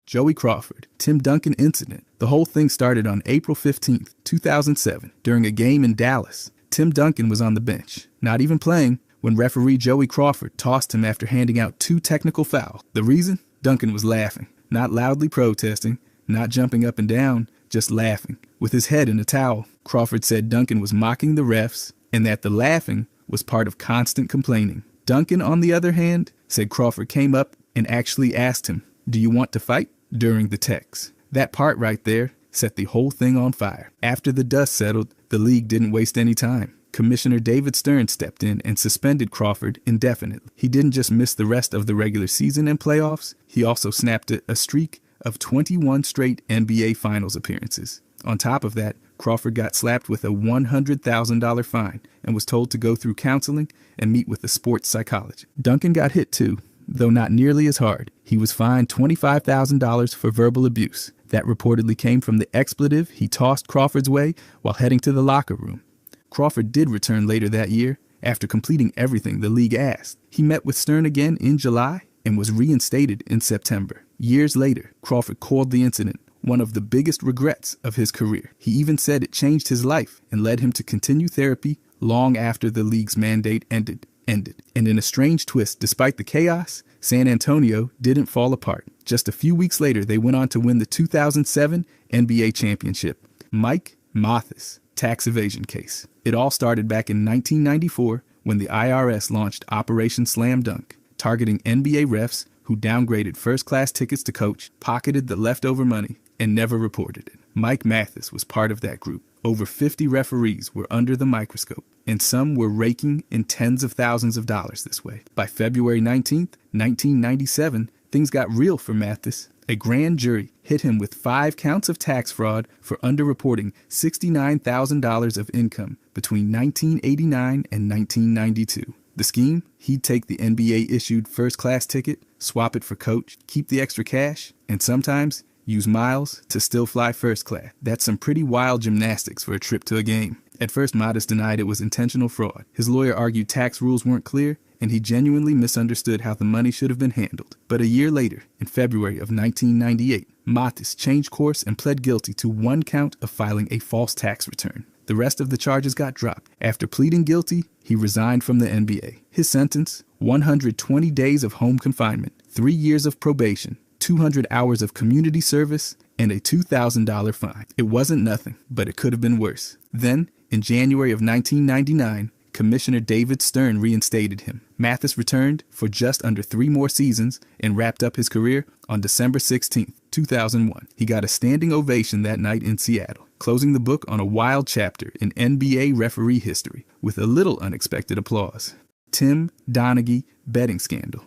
Joey Crawford, Tim Duncan incident. The whole thing started on April 15th, 2007, during a game in Dallas. Tim Duncan was on the bench, not even playing, when referee Joey Crawford tossed him after handing out 2 technical fouls. The reason? Duncan was laughing, not loudly protesting, not jumping up and down, just laughing, with his head in a towel. Crawford said Duncan was mocking the refs and that the laughing was part of constant complaining. Duncan, on the other hand, said Crawford came up and actually asked him, "Do you want to fight?" during the text. That part right there set the whole thing on fire. After the dust settled, the league didn't waste any time. Commissioner David Stern stepped in and suspended Crawford indefinitely. He didn't just miss the rest of the regular season and playoffs, he also snapped a streak of 21 straight NBA Finals appearances. On top of that, Crawford got slapped with a $100,000 fine and was told to go through counseling and meet with a sports psychologist. Duncan got hit too, though not nearly as hard. He was fined $25,000 for verbal abuse. That reportedly came from the expletive he tossed Crawford's way while heading to the locker room. Crawford did return later that year after completing everything the league asked. He met with Stern again in July and was reinstated in September. Years later, Crawford called the incident one of the biggest regrets of his career. He even said it changed his life and led him to continue therapy long after the league's mandate ended. And in a strange twist, despite the chaos, San Antonio didn't fall apart. Just a few weeks later, they went on to win the 2007 NBA championship. Mike Mathis tax evasion case. It all started back in 1994 when the IRS launched Operation Slam Dunk, targeting NBA refs who downgraded first-class tickets to coach, pocketed the leftover money, and never reported it. Mike Mathis was part of that group. Over 50 referees were under the microscope, and some were raking in tens of thousands of dollars this way. By February 19th, 1997, things got real for Mathis. A grand jury hit him with 5 counts of tax fraud for underreporting $69,000 of income between 1989 and 1992. The scheme? He'd take the NBA-issued first-class ticket, swap it for coach, keep the extra cash, and sometimes use miles to still fly first class. That's some pretty wild gymnastics for a trip to a game. At first, Mathis denied it was intentional fraud. His lawyer argued tax rules weren't clear, and he genuinely misunderstood how the money should have been handled. But a year later, in February of 1998, Mathis changed course and pled guilty to 1 count of filing a false tax return. The rest of the charges got dropped. After pleading guilty, he resigned from the NBA. His sentence, 120 days of home confinement, 3 years of probation, 200 hours of community service, and a $2,000 fine. It wasn't nothing, but it could have been worse. Then, in January of 1999, Commissioner David Stern reinstated him. Mathis returned for just under 3 more seasons and wrapped up his career on December 16, 2001. He got a standing ovation that night in Seattle, closing the book on a wild chapter in NBA referee history with a little unexpected applause. Tim Donaghy betting scandal.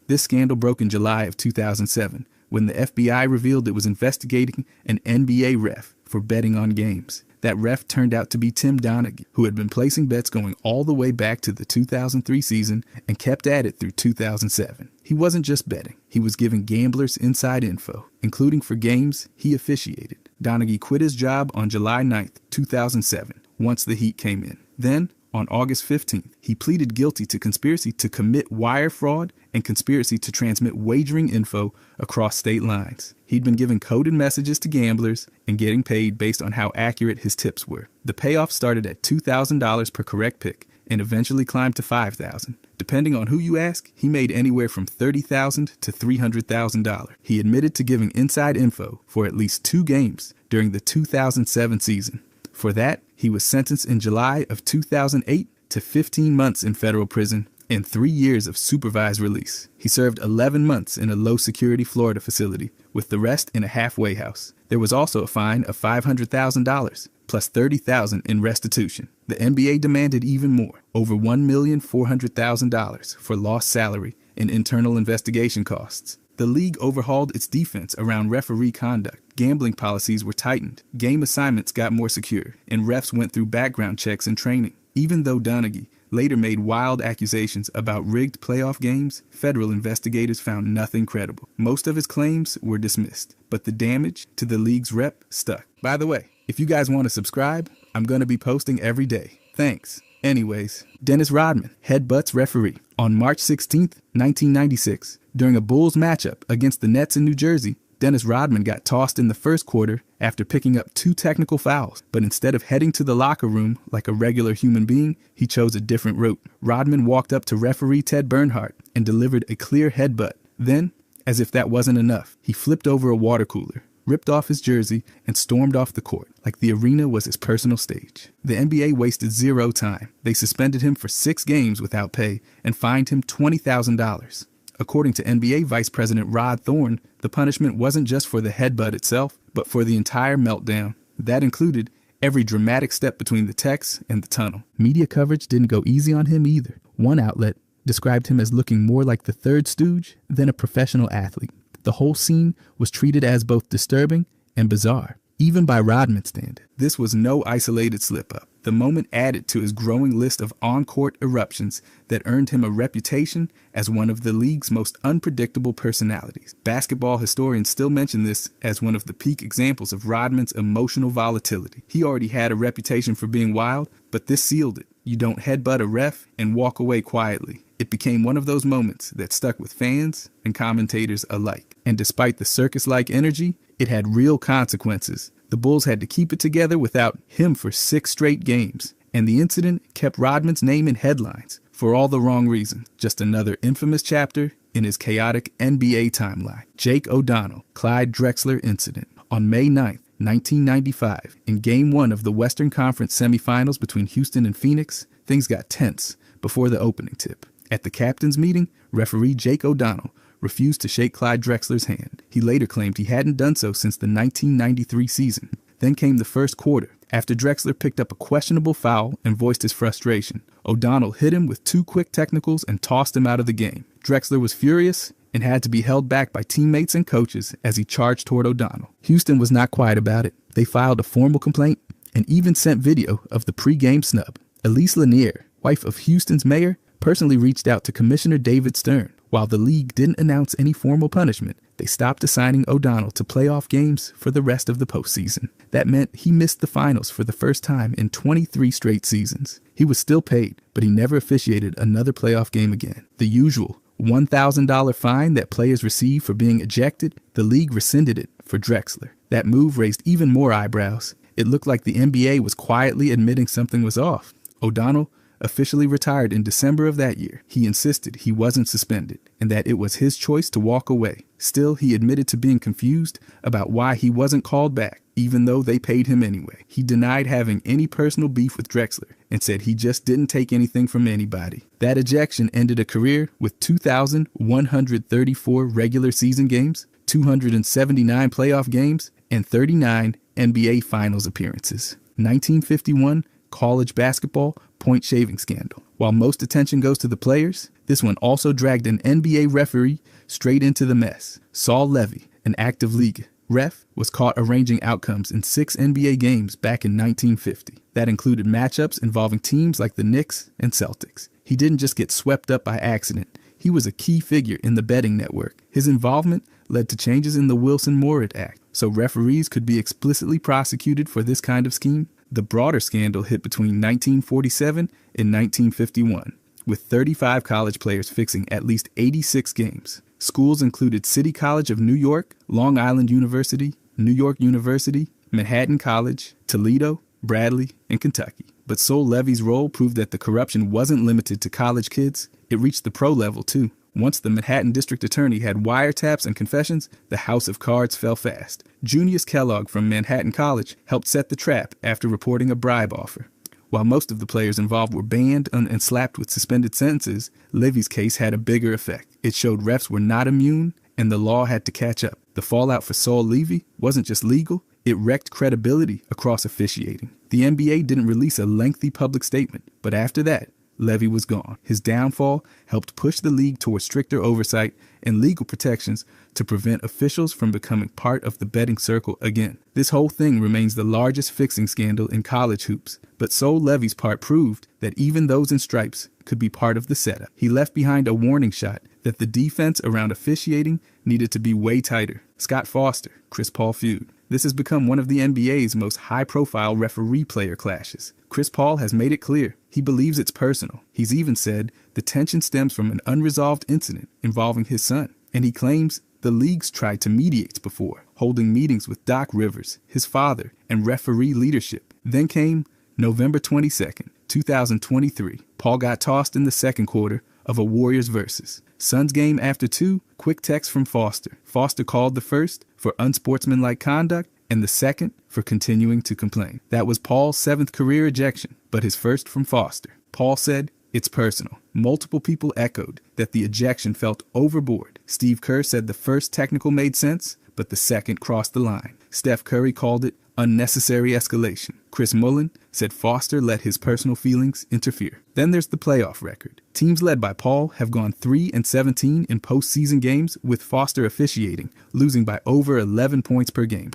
This scandal broke in July of 2007 when the FBI revealed it was investigating an NBA ref for betting on games. That ref turned out to be Tim Donaghy, who had been placing bets going all the way back to the 2003 season and kept at it through 2007. He wasn't just betting. He was giving gamblers inside info, including for games he officiated. Donaghy quit his job on July 9th, 2007, once the heat came in. Then, on August 15th, he pleaded guilty to conspiracy to commit wire fraud and conspiracy to transmit wagering info across state lines. He'd been giving coded messages to gamblers and getting paid based on how accurate his tips were. The payoff started at $2,000 per correct pick and eventually climbed to $5,000. Depending on who you ask, he made anywhere from $30,000 to $300,000. He admitted to giving inside info for at least 2 games during the 2007 season. For that, he was sentenced in July of 2008 to 15 months in federal prison and 3 years of supervised release. He served 11 months in a low-security Florida facility, with the rest in a halfway house. There was also a fine of $500,000, plus $30,000 in restitution. The NBA demanded even more, over $1,400,000 for lost salary and internal investigation costs. The league overhauled its defense around referee conduct. Gambling policies were tightened, game assignments got more secure, and refs went through background checks and training. Even though Donaghy later made wild accusations about rigged playoff games, federal investigators found nothing credible. Most of his claims were dismissed, but the damage to the league's rep stuck. By the way, if you guys want to subscribe, I'm going to be posting every day. Thanks. Anyways, Dennis Rodman headbutts referee. On March 16, 1996, during a Bulls matchup against the Nets in New Jersey, Dennis Rodman got tossed in the first quarter after picking up 2 technical fouls, but instead of heading to the locker room like a regular human being, he chose a different route. Rodman walked up to referee Ted Bernhardt and delivered a clear headbutt. Then, as if that wasn't enough, he flipped over a water cooler, ripped off his jersey, and stormed off the court like the arena was his personal stage. The NBA wasted 0 time. They suspended him for 6 games without pay and fined him $20,000. According to NBA Vice President Rod Thorne, the punishment wasn't just for the headbutt itself, but for the entire meltdown. That included every dramatic step between the techs and the tunnel. Media coverage didn't go easy on him either. One outlet described him as looking more like the third stooge than a professional athlete. The whole scene was treated as both disturbing and bizarre, even by Rodman's standard. This was no isolated slip-up. The moment added to his growing list of on-court eruptions that earned him a reputation as one of the league's most unpredictable personalities. Basketball historians still mention this as one of the peak examples of Rodman's emotional volatility. He already had a reputation for being wild, but this sealed it. You don't headbutt a ref and walk away quietly. It became one of those moments that stuck with fans and commentators alike. And despite the circus-like energy, it had real consequences. The Bulls had to keep it together without him for 6 straight games. And the incident kept Rodman's name in headlines for all the wrong reasons. Just another infamous chapter in his chaotic NBA timeline. Jake O'Donnell, Clyde Drexler incident. On May 9th, 1995, in Game 1 of the Western Conference semifinals between Houston and Phoenix, things got tense before the opening tip. At the captain's meeting, referee Jake O'Donnell refused to shake Clyde Drexler's hand. He later claimed he hadn't done so since the 1993 season. Then came the first quarter. After Drexler picked up a questionable foul and voiced his frustration, O'Donnell hit him with 2 quick technicals and tossed him out of the game. Drexler was furious and had to be held back by teammates and coaches as he charged toward O'Donnell. Houston was not quiet about it. They filed a formal complaint and even sent video of the pre-game snub. Elise Lanier, wife of Houston's mayor, personally reached out to Commissioner David Stern. While the league didn't announce any formal punishment, they stopped assigning O'Donnell to playoff games for the rest of the postseason. That meant he missed the finals for the first time in 23 straight seasons. He was still paid, but he never officiated another playoff game again. The usual $1,000 fine that players receive for being ejected, the league rescinded it for Drexler. That move raised even more eyebrows. It looked like the NBA was quietly admitting something was off. O'Donnell officially retired in December of that year. He insisted he wasn't suspended and that it was his choice to walk away. Still, he admitted to being confused about why he wasn't called back, even though they paid him anyway. He denied having any personal beef with Drexler and said he just didn't take anything from anybody. That ejection ended a career with 2,134 regular season games, 279 playoff games, and 39 NBA Finals appearances. 1951 college basketball point shaving scandal. While most attention goes to the players, this one also dragged an NBA referee straight into the mess. Saul Levy, an active league ref, was caught arranging outcomes in 6 NBA games back in 1950. That included matchups involving teams like the Knicks and Celtics. He didn't just get swept up by accident. He was a key figure in the betting network. His involvement led to changes in the Wilson-Morit Act, so referees could be explicitly prosecuted for this kind of scheme. The broader scandal hit between 1947 and 1951, with 35 college players fixing at least 86 games. Schools included City College of New York, Long Island University, New York University, Manhattan College, Toledo, Bradley, and Kentucky. But Sol Levy's role proved that the corruption wasn't limited to college kids. It reached the pro level, too. Once the Manhattan District Attorney had wiretaps and confessions, the house of cards fell fast. Junius Kellogg from Manhattan College helped set the trap after reporting a bribe offer. While most of the players involved were banned and slapped with suspended sentences, Levy's case had a bigger effect. It showed refs were not immune, and the law had to catch up. The fallout for Sol Levy wasn't just legal, it wrecked credibility across officiating. The NBA didn't release a lengthy public statement, but after that, Levy was gone. His downfall helped push the league toward stricter oversight and legal protections to prevent officials from becoming part of the betting circle again. This whole thing remains the largest fixing scandal in college hoops, but Sol Levy's part proved that even those in stripes could be part of the setup. He left behind a warning shot that the defense around officiating needed to be way tighter. Scott Foster, Chris Paul feud. This has become one of the NBA's most high-profile referee-player clashes. Chris Paul has made it clear he believes it's personal. He's even said the tension stems from an unresolved incident involving his son, and he claims The leagues tried to mediate before, holding meetings with Doc Rivers, his father, and referee leadership. Then came November 22nd, 2023. Paul got tossed in the second quarter of a Warriors versus Suns game after 2. Quick text from Foster. Foster called the first for unsportsmanlike conduct and the second for continuing to complain. That was Paul's 7th career ejection, but his first from Foster. Paul said, "It's personal." Multiple people echoed that the ejection felt overboard. Steve Kerr said the first technical made sense, but the second crossed the line. Steph Curry called it unnecessary escalation. Chris Mullin said Foster let his personal feelings interfere. Then there's the playoff record. Teams led by Paul have gone 3-17 in postseason games with Foster officiating, losing by over 11 points per game.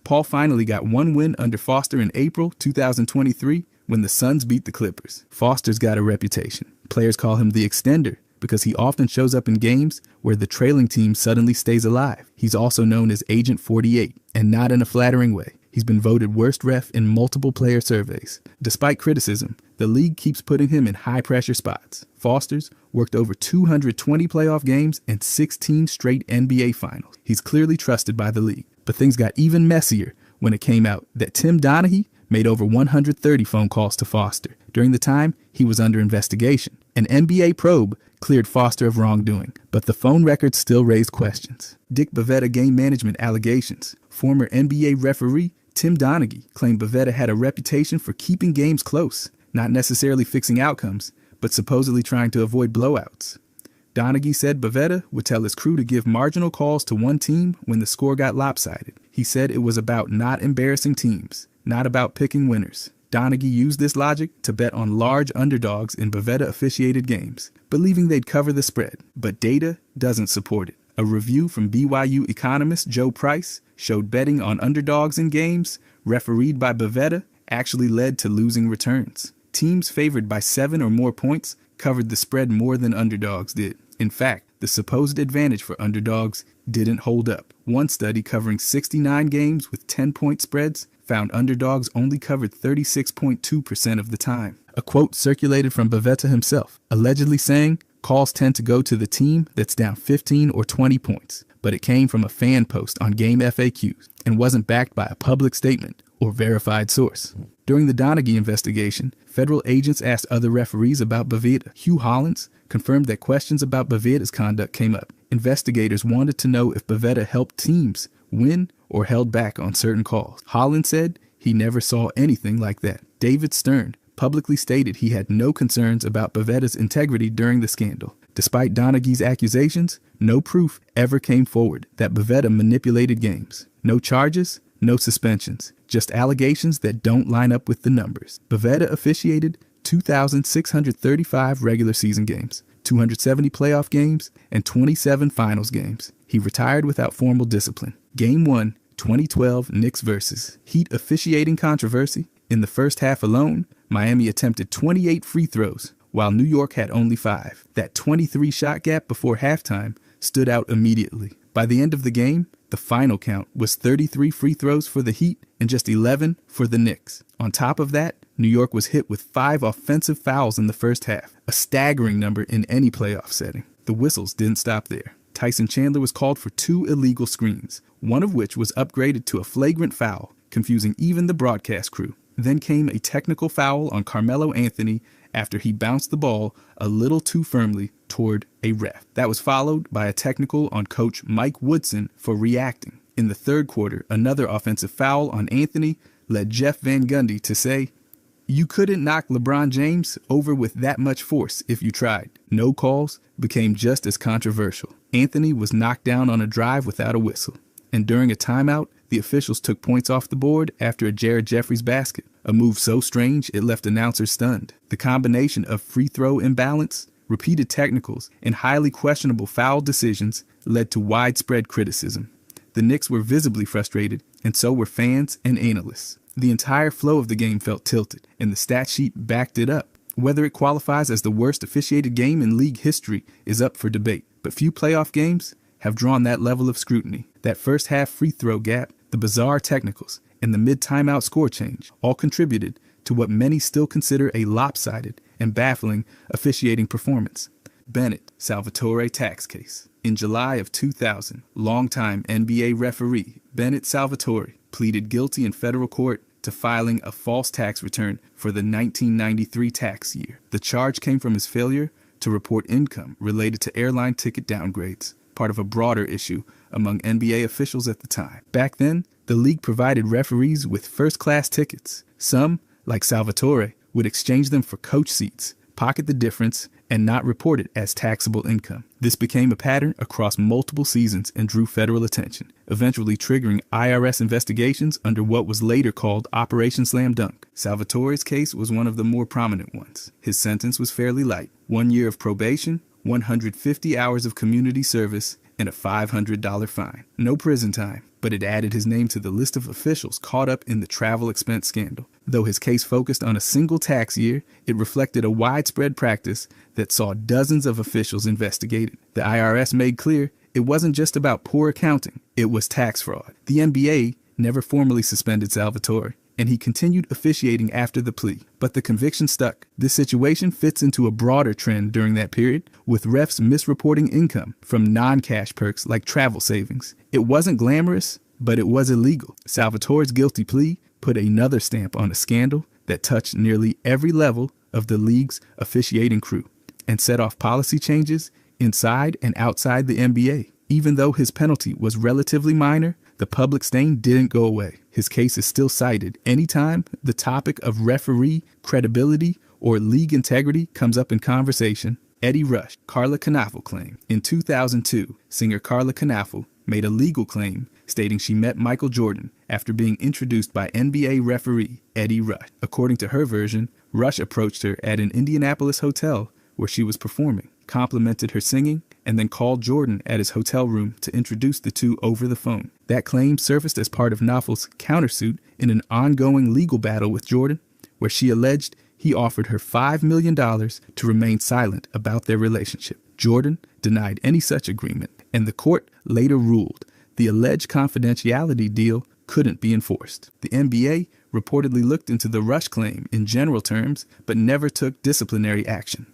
Paul finally got one win under Foster in April 2023 when the Suns beat the Clippers. Foster's got a reputation. Players call him the extender because he often shows up in games where the trailing team suddenly stays alive. He's also known as Agent 48, and not in a flattering way. He's been voted worst ref in multiple player surveys. Despite criticism, the league keeps putting him in high-pressure spots. Foster's worked over 220 playoff games and 16 straight NBA finals. He's clearly trusted by the league. But things got even messier when it came out that Tim Donaghy made over 130 phone calls to Foster during the time he was under investigation. An NBA probe cleared Foster of wrongdoing, but the phone records still raised questions. Dick Bavetta game management allegations. Former NBA referee Tim Donaghy claimed Bavetta had a reputation for keeping games close, not necessarily fixing outcomes, but supposedly trying to avoid blowouts. Donaghy said Bavetta would tell his crew to give marginal calls to one team when the score got lopsided. He said it was about not embarrassing teams, not about picking winners. Donaghy used this logic to bet on large underdogs in Bavetta-officiated games, believing they'd cover the spread. But data doesn't support it. A review from BYU economist Joe Price showed betting on underdogs in games refereed by Bavetta actually led to losing returns. Teams favored by 7 or more points covered the spread more than underdogs did. In fact, the supposed advantage for underdogs didn't hold up. One study covering 69 games with 10-point spreads found underdogs only covered 36.2% of the time. A quote circulated from Bavetta himself, allegedly saying, "Calls tend to go to the team that's down 15 or 20 points." But it came from a fan post on Game FAQs and wasn't backed by a public statement or verified source. During the Donaghy investigation, federal agents asked other referees about Bavetta. Hugh Hollins confirmed that questions about Bavetta's conduct came up. Investigators wanted to know if Bavetta helped teams win or held back on certain calls. Hollins said he never saw anything like that. David Stern publicly stated he had no concerns about Bavetta's integrity during the scandal. Despite Donaghy's accusations, no proof ever came forward that Bavetta manipulated games. No charges, no suspensions, just allegations that don't line up with the numbers. Bavetta officiated 2,635 regular season games, 270 playoff games, and 27 finals games. He retired without formal discipline. Game 1, 2012 Knicks vs. Heat officiating controversy. In the first half alone, Miami attempted 28 free throws, while New York had only 5. That 23-shot gap before halftime stood out immediately. By the end of the game, the final count was 33 free throws for the Heat and just 11 for the Knicks. On top of that, New York was hit with 5 offensive fouls in the first half, a staggering number in any playoff setting. The whistles didn't stop there. Tyson Chandler was called for 2 illegal screens, one of which was upgraded to a flagrant foul, confusing even the broadcast crew. Then came a technical foul on Carmelo Anthony after he bounced the ball a little too firmly toward a ref. That was followed by a technical on coach Mike Woodson for reacting. In the third quarter, another offensive foul on Anthony led Jeff Van Gundy to say, "You couldn't knock LeBron James over with that much force if you tried." No calls became just as controversial. Anthony was knocked down on a drive without a whistle. And during a timeout, the officials took points off the board after a Jared Jeffries basket, a move so strange it left announcers stunned. The combination of free throw imbalance, repeated technicals, and highly questionable foul decisions led to widespread criticism. The Knicks were visibly frustrated, and so were fans and analysts. The entire flow of the game felt tilted, and the stat sheet backed it up. Whether it qualifies as the worst officiated game in league history is up for debate, but few playoff games have drawn that level of scrutiny. That first half free throw gap, the bizarre technicals, and the mid-timeout score change all contributed to what many still consider a lopsided and baffling officiating performance. Bennett Salvatore tax case. In July of 2000, longtime NBA referee Bennett Salvatore pleaded guilty in federal court to filing a false tax return for the 1993 tax year. The charge came from his failure to report income related to airline ticket downgrades, part of a broader issue among NBA officials at the time. Back then, the league provided referees with first-class tickets. Some, like Salvatore, would exchange them for coach seats, pocket the difference, and not report it as taxable income. This became a pattern across multiple seasons and drew federal attention, eventually triggering IRS investigations under what was later called Operation Slam Dunk. Salvatore's case was one of the more prominent ones. His sentence was fairly light: 1 year of probation, 150 hours of community service, and a $500 fine. No prison time, but it added his name to the list of officials caught up in the travel expense scandal. Though his case focused on a single tax year, it reflected a widespread practice that saw dozens of officials investigated. The IRS made clear it wasn't just about poor accounting, it was tax fraud. The NBA never formally suspended Salvatore, and he continued officiating after the plea, but the conviction stuck. This situation fits into a broader trend during that period, with refs misreporting income from non-cash perks like travel savings. It wasn't glamorous, but it was illegal. Salvatore's guilty plea put another stamp on a scandal that touched nearly every level of the league's officiating crew and set off policy changes inside and outside the NBA. Even though his penalty was relatively minor, the public stain didn't go away. His case is still cited anytime the topic of referee credibility or league integrity comes up in conversation. Eddie Rush, Karla Knafel claim. In 2002, singer Karla Knafel made a legal claim stating she met Michael Jordan after being introduced by NBA referee Eddie Rush. According to her version, Rush approached her at an Indianapolis hotel where she was performing, complimented her singing, and then called Jordan at his hotel room to introduce the two over the phone. That claim surfaced as part of Knafel's countersuit in an ongoing legal battle with Jordan, where she alleged he offered her $5 million to remain silent about their relationship. Jordan denied any such agreement, and the court later ruled the alleged confidentiality deal couldn't be enforced. The NBA reportedly looked into the Rush claim in general terms, but never took disciplinary action.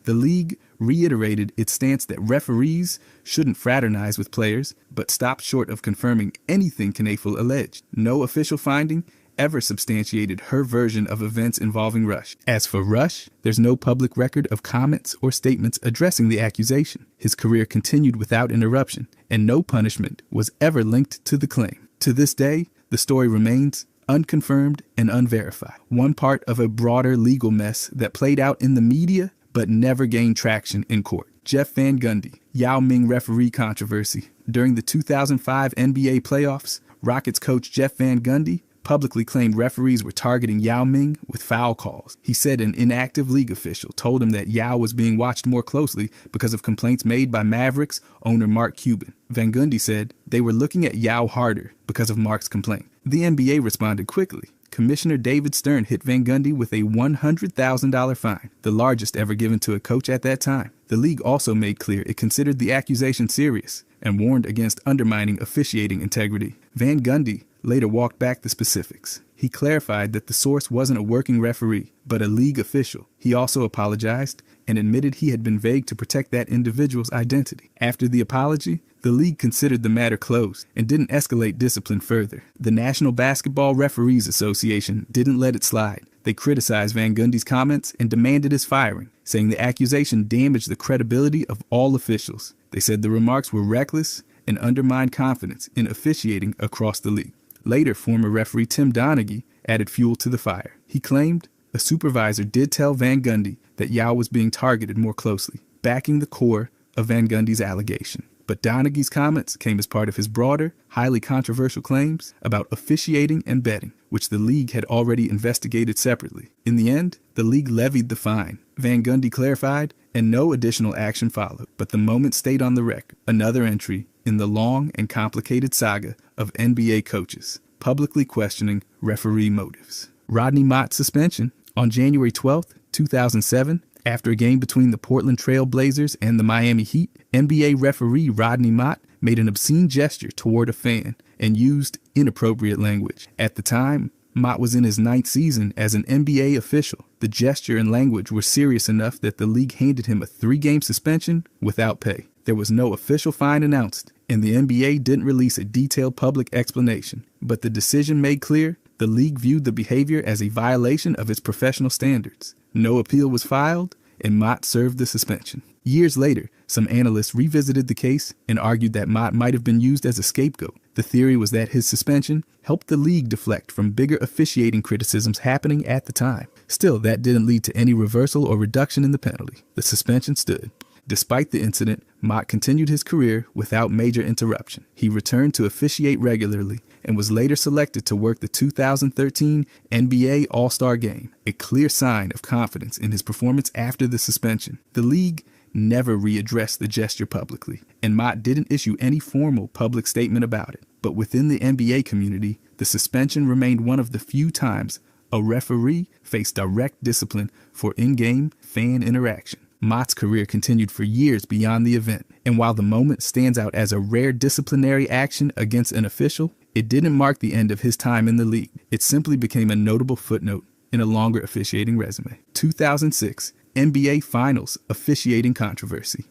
The league reiterated its stance that referees shouldn't fraternize with players, but stopped short of confirming anything Knafel alleged. No official finding ever substantiated her version of events involving Rush. As for Rush, there's no public record of comments or statements addressing the accusation. His career continued without interruption, and no punishment was ever linked to the claim. To this day, the story remains unconfirmed and unverified, one part of a broader legal mess that played out in the media but never gained traction in court. Jeff Van Gundy, Yao Ming referee controversy. During the 2005 NBA playoffs, Rockets coach Jeff Van Gundy publicly claimed referees were targeting Yao Ming with foul calls. He said an inactive league official told him that Yao was being watched more closely because of complaints made by Mavericks owner Mark Cuban. Van Gundy said they were looking at Yao harder because of Mark's complaint. The NBA responded quickly. Commissioner David Stern hit Van Gundy with a $100,000 fine, the largest ever given to a coach at that time. The league also made clear it considered the accusation serious and warned against undermining officiating integrity. Van Gundy later walked back the specifics. He clarified that the source wasn't a working referee, but a league official. He also apologized and admitted he had been vague to protect that individual's identity. After the apology, the league considered the matter closed and didn't escalate discipline further. The National Basketball Referees Association didn't let it slide. They criticized Van Gundy's comments and demanded his firing, saying the accusation damaged the credibility of all officials. They said the remarks were reckless and undermined confidence in officiating across the league. Later, former referee Tim Donaghy added fuel to the fire. He claimed a supervisor did tell Van Gundy that Yao was being targeted more closely, backing the core of Van Gundy's allegation. But Donaghy's comments came as part of his broader, highly controversial claims about officiating and betting, which the league had already investigated separately. In the end, the league levied the fine. Van Gundy clarified, and no additional action followed. But the moment stayed on the record, another entry in the long and complicated saga of NBA coaches publicly questioning referee motives. Rodney Mott's suspension. On January 12, 2007, after a game between the Portland Trail Blazers and the Miami Heat, NBA referee Rodney Mott made an obscene gesture toward a fan and used inappropriate language. At the time, Mott was in his 9th season as an NBA official. The gesture and language were serious enough that the league handed him a 3-game suspension without pay. There was no official fine announced, and the NBA didn't release a detailed public explanation. But the decision made clear the league viewed the behavior as a violation of its professional standards. No appeal was filed, and Mott served the suspension. Years later, some analysts revisited the case and argued that Mott might have been used as a scapegoat. The theory was that his suspension helped the league deflect from bigger officiating criticisms happening at the time. Still, that didn't lead to any reversal or reduction in the penalty. The suspension stood. Despite the incident, Mott continued his career without major interruption. He returned to officiate regularly and was later selected to work the 2013 NBA All-Star Game, a clear sign of confidence in his performance after the suspension. The league never readdressed the gesture publicly, and Mott didn't issue any formal public statement about it. But within the NBA community, the suspension remained one of the few times a referee faced direct discipline for in-game fan interaction. Mott's career continued for years beyond the event, and while the moment stands out as a rare disciplinary action against an official, it didn't mark the end of his time in the league. It simply became a notable footnote in a longer officiating resume. 2006 NBA Finals officiating controversy.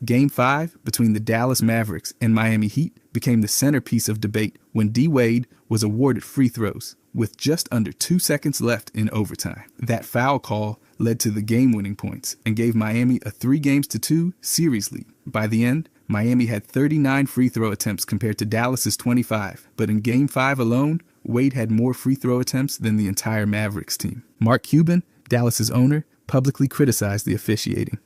Game 5 between the Dallas Mavericks and Miami Heat became the centerpiece of debate when D. Wade was awarded free throws with just under 2 seconds left in overtime. That foul call led to the game-winning points and gave Miami a 3-2 series lead. By the end, Miami had 39 free throw attempts compared to Dallas's 25, but in Game 5 alone, Wade had more free throw attempts than the entire Mavericks team. Mark Cuban, Dallas's owner, publicly criticized the officiating.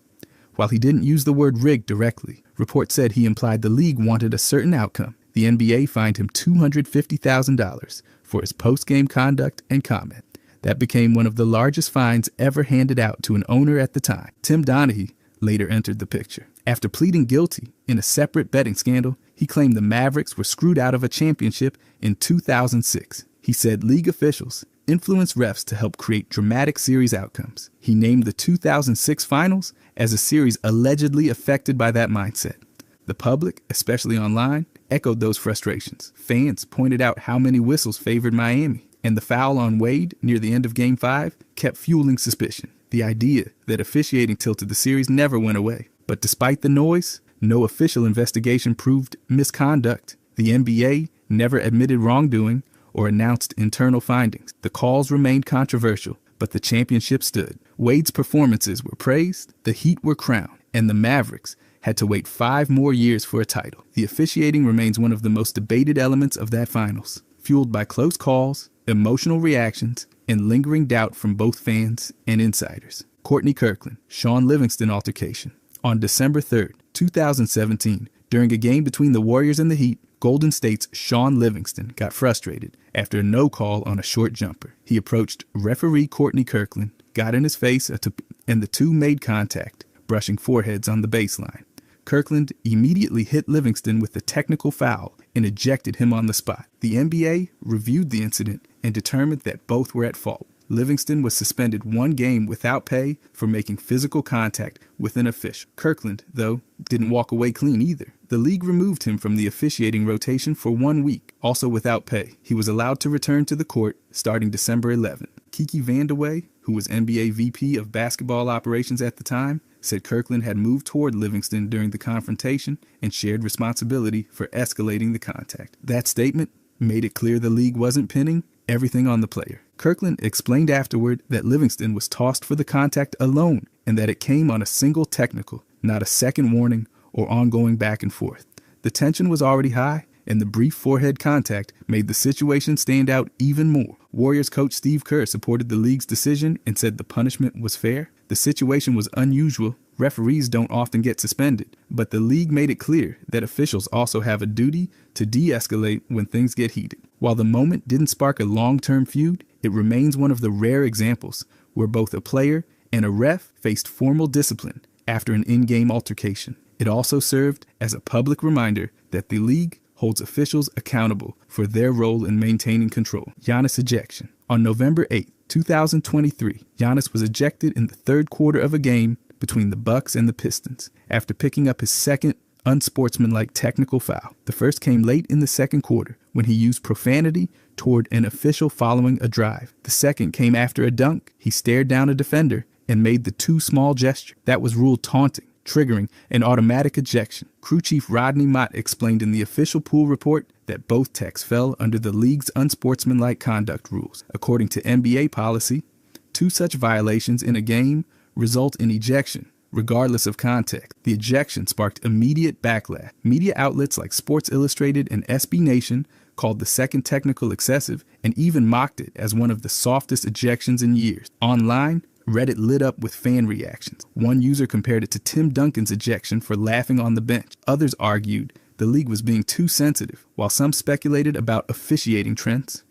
While he didn't use the word rigged directly, reports said he implied the league wanted a certain outcome. The NBA fined him $250,000 for his post-game conduct and comment. That became one of the largest fines ever handed out to an owner at the time. Tim Donaghy later entered the picture. After pleading guilty in a separate betting scandal, he claimed the Mavericks were screwed out of a championship in 2006. He said league officials influenced refs to help create dramatic series outcomes. He named the 2006 finals as a series allegedly affected by that mindset. The public, especially online, echoed those frustrations. Fans pointed out how many whistles favored Miami, and the foul on Wade near the end of Game 5 kept fueling suspicion. The idea that officiating tilted the series never went away. But despite the noise, no official investigation proved misconduct. The NBA never admitted wrongdoing or announced internal findings. The calls remained controversial, but the championship stood. Wade's performances were praised, the Heat were crowned, and the Mavericks had to wait 5 more years for a title. The officiating remains one of the most debated elements of that finals, fueled by close calls, emotional reactions, and lingering doubt from both fans and insiders. Courtney Kirkland, Shaun Livingston altercation. On December 3rd, 2017, during a game between the Warriors and the Heat, Golden State's Shaun Livingston got frustrated after a no call on a short jumper. He approached referee Courtney Kirkland, got in his face, and the two made contact, brushing foreheads on the baseline. Kirkland immediately hit Livingston with a technical foul and ejected him on the spot. The NBA reviewed the incident and determined that both were at fault. Livingston was suspended 1 game without pay for making physical contact with an official. Kirkland, though, didn't walk away clean either. The league removed him from the officiating rotation for 1 week, also without pay. He was allowed to return to the court starting December 11. Kiki Vandeweghe, who was NBA VP of basketball operations at the time, said Kirkland had moved toward Livingston during the confrontation and shared responsibility for escalating the contact. That statement made it clear the league wasn't pinning everything on the player. Kirkland explained afterward that Livingston was tossed for the contact alone and that it came on a single technical, not a second warning or ongoing back and forth. The tension was already high, and the brief forehead contact made the situation stand out even more. Warriors coach Steve Kerr supported the league's decision and said the punishment was fair. The situation was unusual. Referees don't often get suspended, but the league made it clear that officials also have a duty to de-escalate when things get heated. While the moment didn't spark a long-term feud, it remains one of the rare examples where both a player and a ref faced formal discipline after an in-game altercation. It also served as a public reminder that the league holds officials accountable for their role in maintaining control. Giannis ejection. On November 8, 2023, Giannis was ejected in the third quarter of a game between the Bucks and the Pistons after picking up his second unsportsmanlike technical foul. The first came late in the second quarter when he used profanity toward an official following a drive. The second came after a dunk. He stared down a defender and made the too small gesture. That was ruled taunting triggering an automatic ejection. Crew Chief Rodney Mott explained in the official pool report that both techs fell under the league's unsportsmanlike conduct rules. According to NBA policy, 2 such violations in a game result in ejection, regardless of context. The ejection sparked immediate backlash. Media outlets like Sports Illustrated and SB Nation called the second technical excessive and even mocked it as one of the softest ejections in years. Online, Reddit lit up with fan reactions. One user compared it to Tim Duncan's ejection for laughing on the bench. Others argued the league was being too sensitive, while some speculated about officiating trends.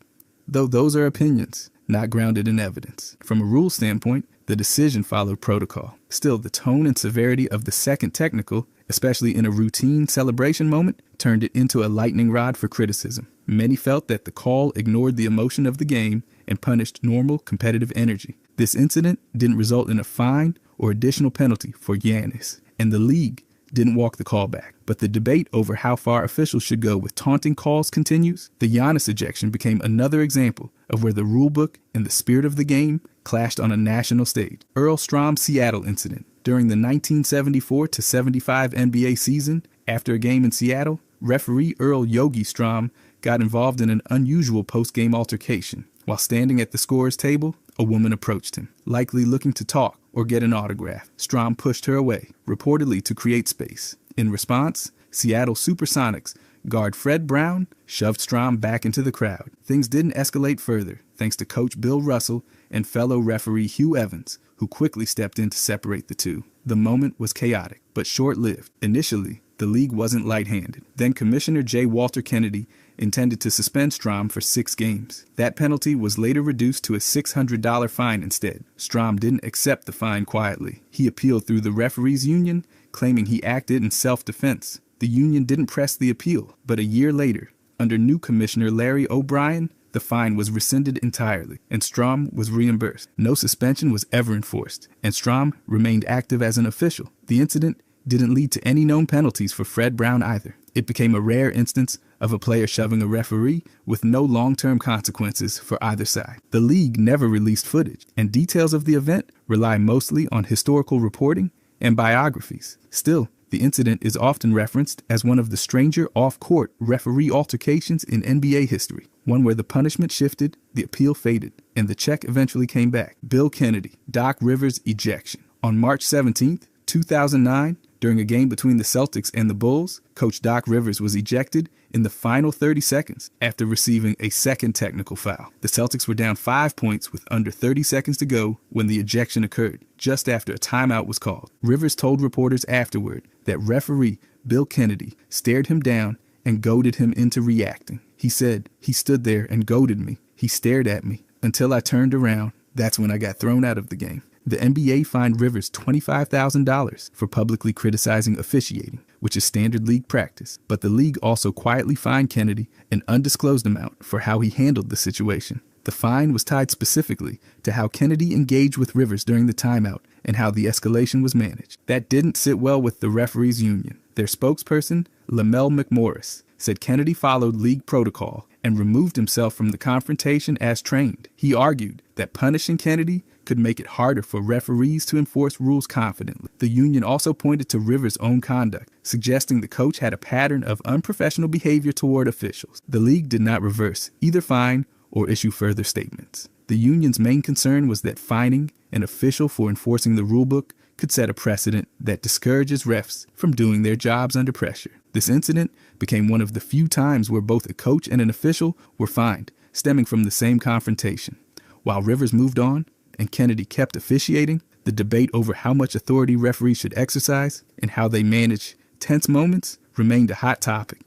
Though those are opinions, not grounded in evidence. From a rule standpoint, the decision followed protocol. Still, the tone and severity of the second technical, especially in a routine celebration moment, turned it into a lightning rod for criticism. Many felt that the call ignored the emotion of the game and punished normal competitive energy. This incident didn't result in a fine or additional penalty for Giannis, and the league didn't walk the call back. But the debate over how far officials should go with taunting calls continues. The Giannis ejection became another example of where the rulebook and the spirit of the game clashed on a national stage. Earl Strom's Seattle incident. During the 1974-75 NBA season, after a game in Seattle, referee Earl Yogi Strom got involved in an unusual post-game altercation. While standing at the scorer's table, a woman approached him, likely looking to talk or get an autograph. Strom pushed her away, reportedly to create space. In response, Seattle Supersonics guard Fred Brown shoved Strom back into the crowd. Things didn't escalate further, thanks to coach Bill Russell and fellow referee Hugh Evans, who quickly stepped in to separate the two. The moment was chaotic, but short-lived. Initially, the league wasn't light-handed. Then Commissioner J. Walter Kennedy intended to suspend Strom for 6 games. That penalty was later reduced to a $600 fine instead. Strom didn't accept the fine quietly. He appealed through the referees union, claiming he acted in self-defense. The union didn't press the appeal, but a year later, under new Commissioner Larry O'Brien, the fine was rescinded entirely, and Strom was reimbursed. No suspension was ever enforced, and Strom remained active as an official. The incident didn't lead to any known penalties for Fred Brown either. It became a rare instance of a player shoving a referee with no long-term consequences for either side. The league never released footage, and details of the event rely mostly on historical reporting and biographies. Still, the incident is often referenced as one of the stranger off-court referee altercations in NBA history, one where the punishment shifted, the appeal faded, and the check eventually came back. Bill Kennedy, Doc Rivers' ejection. On March 17, 2009, during a game between the Celtics and the Bulls, Coach Doc Rivers was ejected in the final 30 seconds after receiving a second technical foul. The Celtics were down 5 points with under 30 seconds to go when the ejection occurred, just after a timeout was called. Rivers told reporters afterward that referee Bill Kennedy stared him down and goaded him into reacting. He said, "He stood there and goaded me. He stared at me until I turned around. That's when I got thrown out of the game." The NBA fined Rivers $25,000 for publicly criticizing officiating, which is standard league practice. But the league also quietly fined Kennedy an undisclosed amount for how he handled the situation. The fine was tied specifically to how Kennedy engaged with Rivers during the timeout and how the escalation was managed. That didn't sit well with the referees union. Their spokesperson, Lamel McMorris, said Kennedy followed league protocol and removed himself from the confrontation as trained. He argued that punishing Kennedy could make it harder for referees to enforce rules confidently. The union also pointed to Rivers' own conduct, suggesting the coach had a pattern of unprofessional behavior toward officials. The league did not reverse either fine or issue further statements. The union's main concern was that fining an official for enforcing the rulebook could set a precedent that discourages refs from doing their jobs under pressure. This incident became one of the few times where both a coach and an official were fined, stemming from the same confrontation. While Rivers moved on and Kennedy kept officiating, the debate over how much authority referees should exercise and how they manage tense moments remained a hot topic.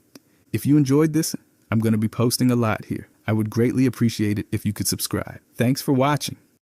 If you enjoyed this, I'm going to be posting a lot here. I would greatly appreciate it if you could subscribe. Thanks for watching.